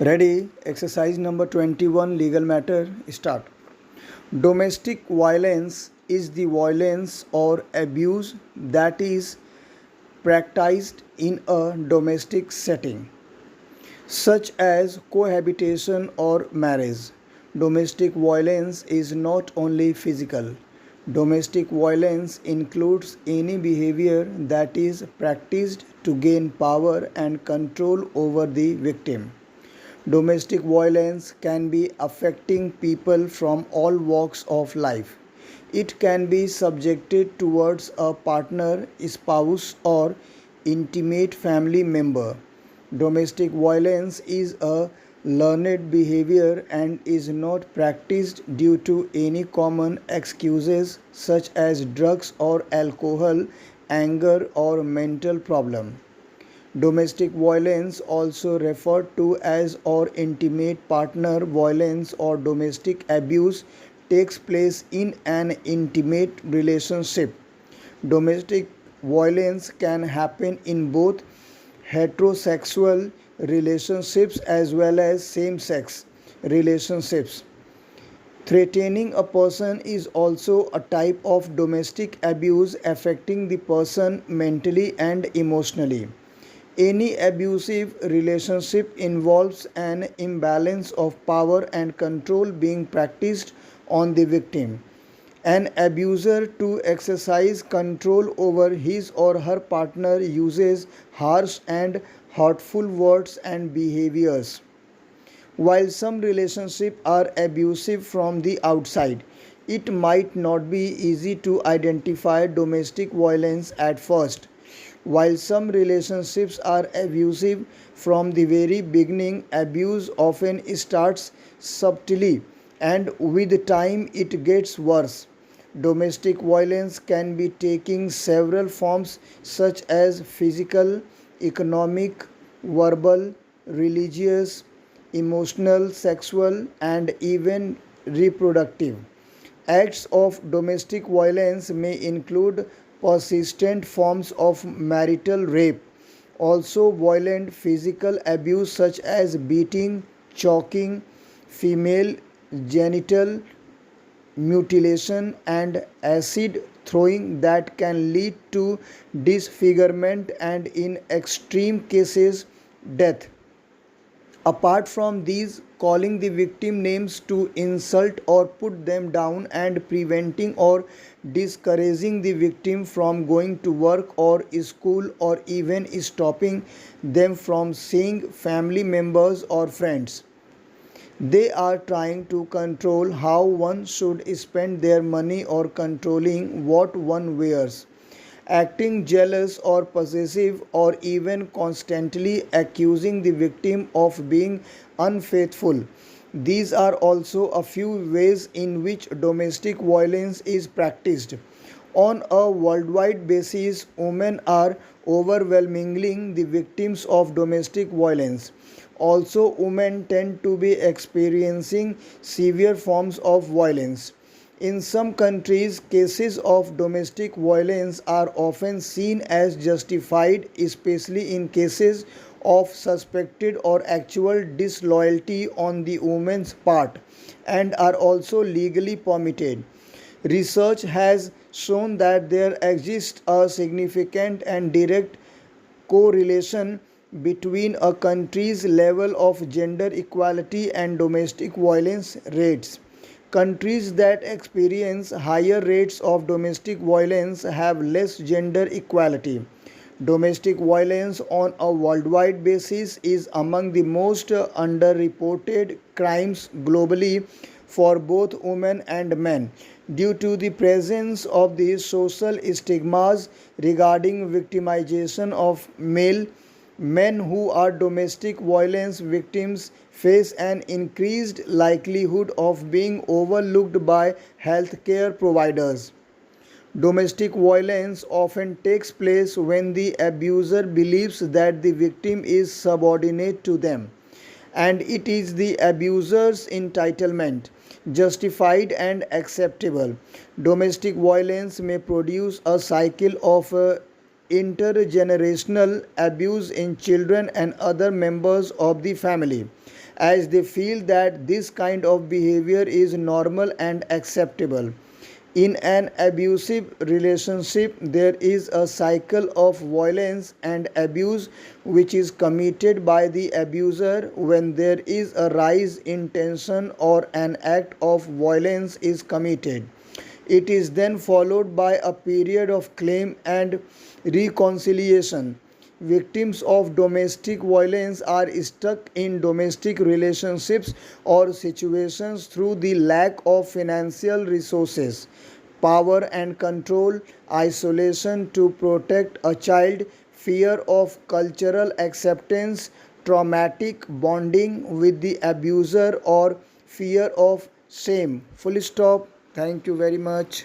Ready? Exercise number 21, legal matter. Start. Domestic violence is the violence or abuse that is practiced in a domestic setting, such as cohabitation or marriage. Domestic violence is not only physical. Domestic violence includes any behavior that is practiced to gain power and control over the victim. Domestic violence can be affecting people from all walks of life. It can be subjected towards a partner, spouse, or intimate family member. Domestic violence is a learned behavior and is not practiced due to any common excuses such as drugs or alcohol, anger, or mental problem. Domestic violence, also referred to as or intimate partner violence or domestic abuse, takes place in an intimate relationship. Domestic violence can happen in both heterosexual relationships as well as same sex relationships. Threatening a person is also a type of domestic abuse affecting the person mentally and emotionally. Any abusive relationship involves an imbalance of power and control being practiced on the victim. An abuser, to exercise control over his or her partner, uses harsh and hurtful words and behaviors. While some relationships are abusive from the outside, it might not be easy to identify domestic violence at first. While some relationships are abusive from the very beginning, abuse often starts subtly and with time it gets worse. Domestic violence can be taking several forms such as physical, economic, verbal, religious, emotional, sexual, and even reproductive. Acts of domestic violence may include persistent forms of marital rape, also violent physical abuse such as beating, choking, female genital mutilation, and acid throwing that can lead to disfigurement and, in extreme cases, death. Apart from these, calling the victim names to insult or put them down and preventing or discouraging the victim from going to work or school or even stopping them from seeing family members or friends. They are trying to control how one should spend their money or controlling what one wears, acting jealous or possessive, or even constantly accusing the victim of being unfaithful. These are also a few ways in which domestic violence is practiced. On a worldwide basis, women are overwhelmingly the victims of domestic violence. Also, women tend to be experiencing severe forms of violence. In some countries, cases of domestic violence are often seen as justified, especially in cases of suspected or actual disloyalty on the woman's part, and are also legally permitted. Research has shown that there exists a significant and direct correlation between a country's level of gender equality and domestic violence rates. Countries that experience higher rates of domestic violence have less gender equality. Domestic violence on a worldwide basis is among the most underreported crimes globally for both women and men due to the presence of the social stigmas regarding victimization of male. Men who are domestic violence victims face an increased likelihood of being overlooked by healthcare providers. Domestic violence often takes place when the abuser believes that the victim is subordinate to them, and it is the abuser's entitlement, justified and acceptable. Domestic violence may produce a cycle of intergenerational abuse in children and other members of the family. as they feel that this kind of behavior is normal and acceptable. In an abusive relationship, there is a cycle of violence and abuse which is committed by the abuser. When there is a rise in tension or an act of violence is committed, it is then followed by a period of claim and reconciliation. Victims of domestic violence are stuck in domestic relationships or situations through the lack of financial resources, power and control, isolation to protect a child, fear of cultural acceptance, traumatic bonding with the abuser, or fear of shame. Full stop. Thank you very much.